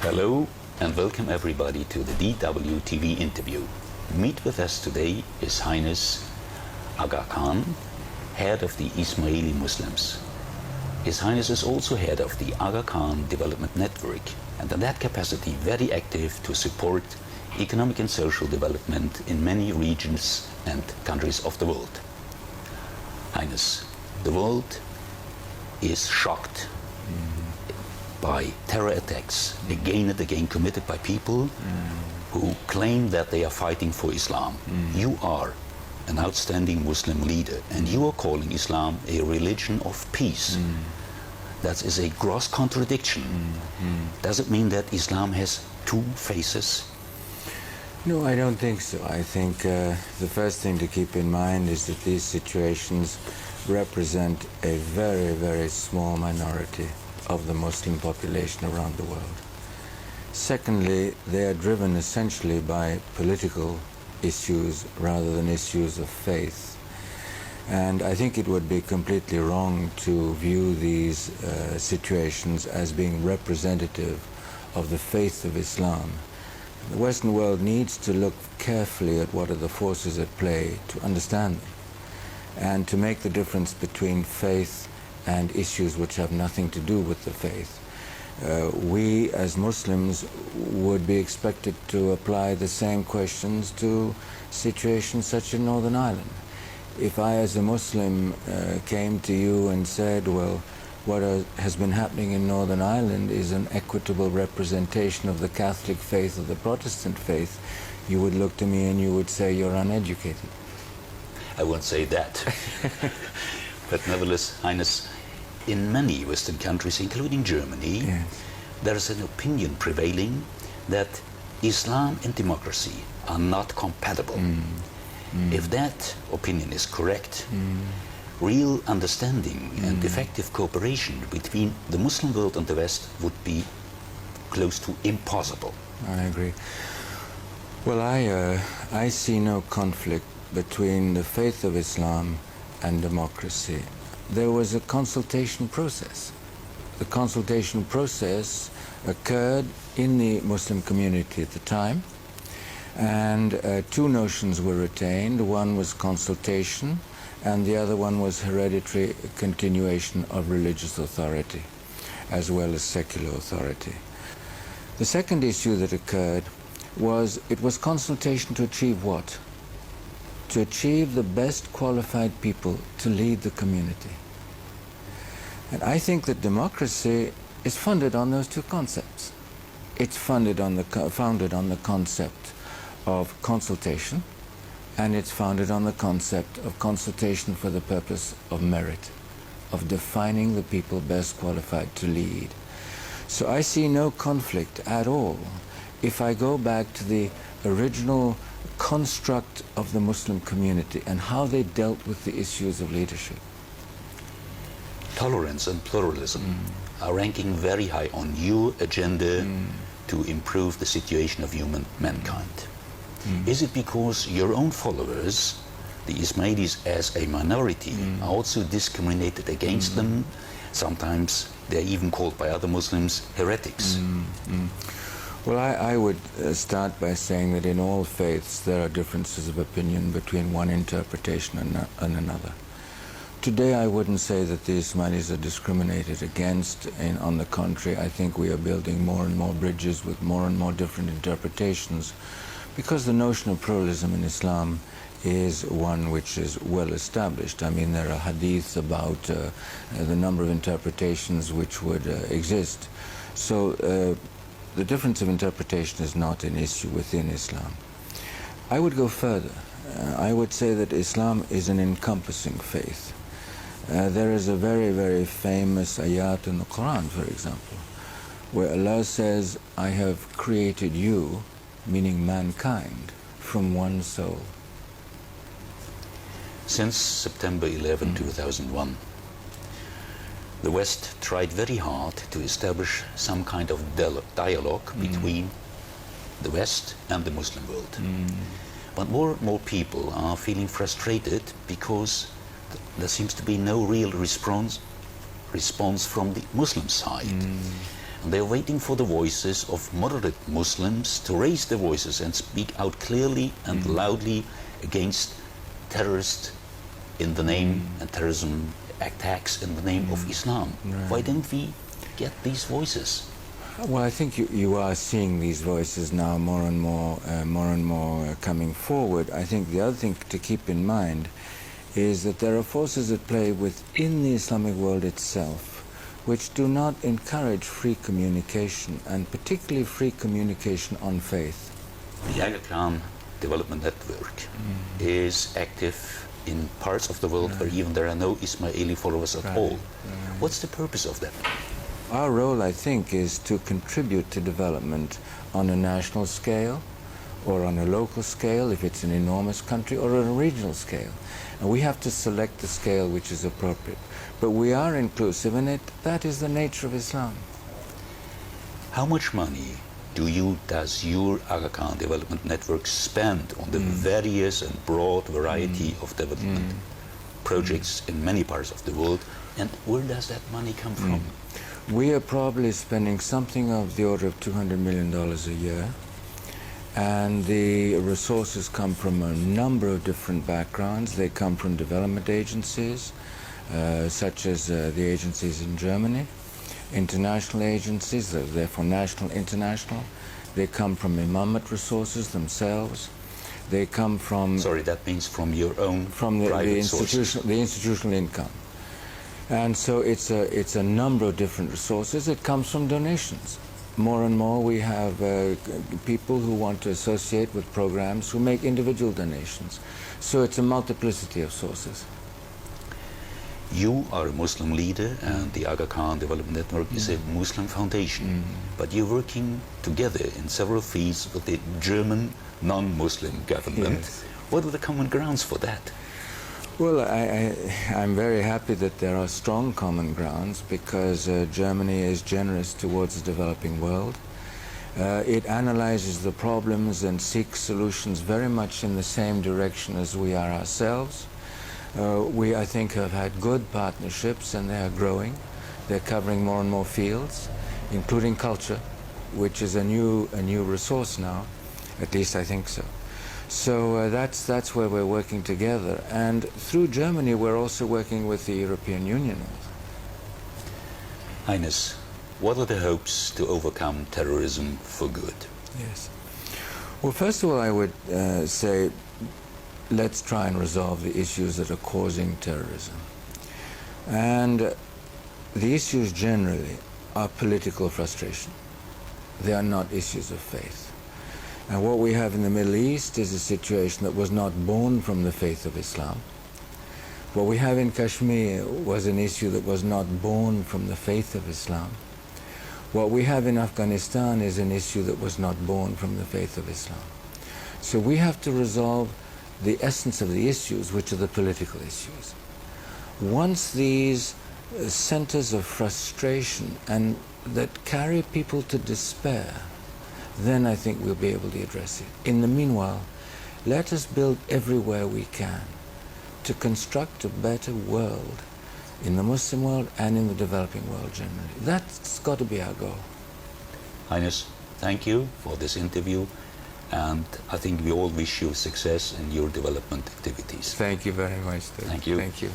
Hello and welcome everybody to the DW TV interview. Meet with us today His Highness Ághakhán, head of the Ismaili Muslims. His Highness is also head of the Ághakhán Development Network and in that capacity very active to support economic and social development in many regions and countries of the world. Highness, the world is shocked by terror attacks again and again committed by people who claim that they are fighting for Islam. You are an outstanding Muslim leader and you are calling Islam a religion of peace. That is a gross contradiction. Does it mean that Islam has two faces? No, I don't think so. I think the first thing to keep in mind is that these situations represent a very, very small minority of the Muslim population around the world. Secondly, they are driven essentially by political issues rather than issues of faith. And I think it would be completely wrong to view these situations as being representative of the faith of Islam. The Western world needs to look carefully at what are the forces at play to understand them and to make the difference between faith and issues which have nothing to do with the faith. We as Muslims would be expected to apply the same questions to situations such as Northern Ireland. If I as a Muslim came to you and said, well, what has been happening in Northern Ireland is an equitable representation of the Catholic faith or the Protestant faith, you would look to me and you would say you're uneducated. I won't say that. But nevertheless, Highness, in many Western countries, including Germany, there is an opinion prevailing that Islam and democracy are not compatible. If that opinion is correct, real understanding and effective cooperation between the Muslim world and the West would be close to impossible. I agree. Well, I see no conflict between the faith of Islam and democracy. There was a consultation process. The consultation process occurred in the Muslim community at the time, and two notions were retained. One was consultation, and the other one was hereditary continuation of religious authority, as well as secular authority. The second issue that occurred was, it was consultation to achieve what? To achieve the best qualified people to lead the community. And I think that democracy is founded on those two concepts. It's founded on the concept of consultation, and it's founded on the concept of consultation for the purpose of merit, of defining the people best qualified to lead. So I see no conflict at all if I go back to the original construct of the Muslim community and how they dealt with the issues of leadership. Tolerance and pluralism are ranking very high on your agenda to improve the situation of mankind. Is it because your own followers, the Ismailis as a minority, are also discriminated against them? Sometimes they're even called by other Muslims heretics. Well, I would start by saying that in all faiths there are differences of opinion between one interpretation and another. Today I wouldn't say that the Ismailis are discriminated against, and on the contrary, I think we are building more and more bridges with more and more different interpretations, because the notion of pluralism in Islam is one which is well established. I mean, there are hadiths about the number of interpretations which would exist. So the difference of interpretation is not an issue within Islam. I would go further. I would say that Islam is an encompassing faith. There is a very, very famous ayat in the Quran, for example, where Allah says, I have created you, meaning mankind, from one soul. Since September 11, 2001, the West tried very hard to establish some kind of dialogue between the West and the Muslim world. But more and more people are feeling frustrated because there seems to be no real response from the Muslim side. And they're waiting for the voices of moderate Muslims to raise their voices and speak out clearly and loudly against terrorists in the name and terrorism attacks in the name of Islam. Right. Why didn't we get these voices? Well, I think you are seeing these voices now more and more coming forward. I think the other thing to keep in mind is that there are forces at play within the Islamic world itself which do not encourage free communication, and particularly free communication on faith. The Ágakhan Development Network is active in parts of the world where even there are no Ismaili followers at all. What's the purpose of that? Our role, I think, is to contribute to development on a national scale or on a local scale if it's an enormous country, or on a regional scale. And we have to select the scale which is appropriate. But we are inclusive, and that is the nature of Islam. How much money does your Ágakhan Development Network spend on the various and broad variety of development projects in many parts of the world, and where does that money come from? We are probably spending something of the order of $200 million a year, and the resources come from a number of different backgrounds. They come from development agencies, such as the agencies in Germany, international agencies, therefore national, international. They come from imamate resources themselves. They come from... Sorry, that means from your own the institutional income. And so it's a number of different resources. It comes from donations. More and more we have people who want to associate with programs who make individual donations. So it's a multiplicity of sources. You are a Muslim leader, and the Ágakhan Development Network is a Muslim foundation. But you're working together in several fields with the German non-Muslim government. Yes. What are the common grounds for that? Well, I'm very happy that there are strong common grounds, because Germany is generous towards the developing world. It analyzes the problems and seeks solutions very much in the same direction as we are ourselves. We, I think, have had good partnerships, and they are growing. They're covering more and more fields, including culture, which is a new resource now. At least I think so. So that's where we're working together. And through Germany, we're also working with the European Union. Highness, what are the hopes to overcome terrorism for good? Yes. Well, first of all, I would say, let's try and resolve the issues that are causing terrorism. And the issues generally are political frustration. They are not issues of faith. And what we have in the Middle East is a situation that was not born from the faith of Islam. What we have in Kashmir was an issue that was not born from the faith of Islam. What we have in Afghanistan is an issue that was not born from the faith of Islam. So we have to resolve the essence of the issues, which are the political issues. Once these centers of frustration and that carry people to despair, then I think we'll be able to address it. In the meanwhile, let us build everywhere we can to construct a better world in the Muslim world and in the developing world generally. That's got to be our goal. Highness, thank you for this interview, and I think we all wish you success in your development activities. Thank you very much. Thank you. Thank you.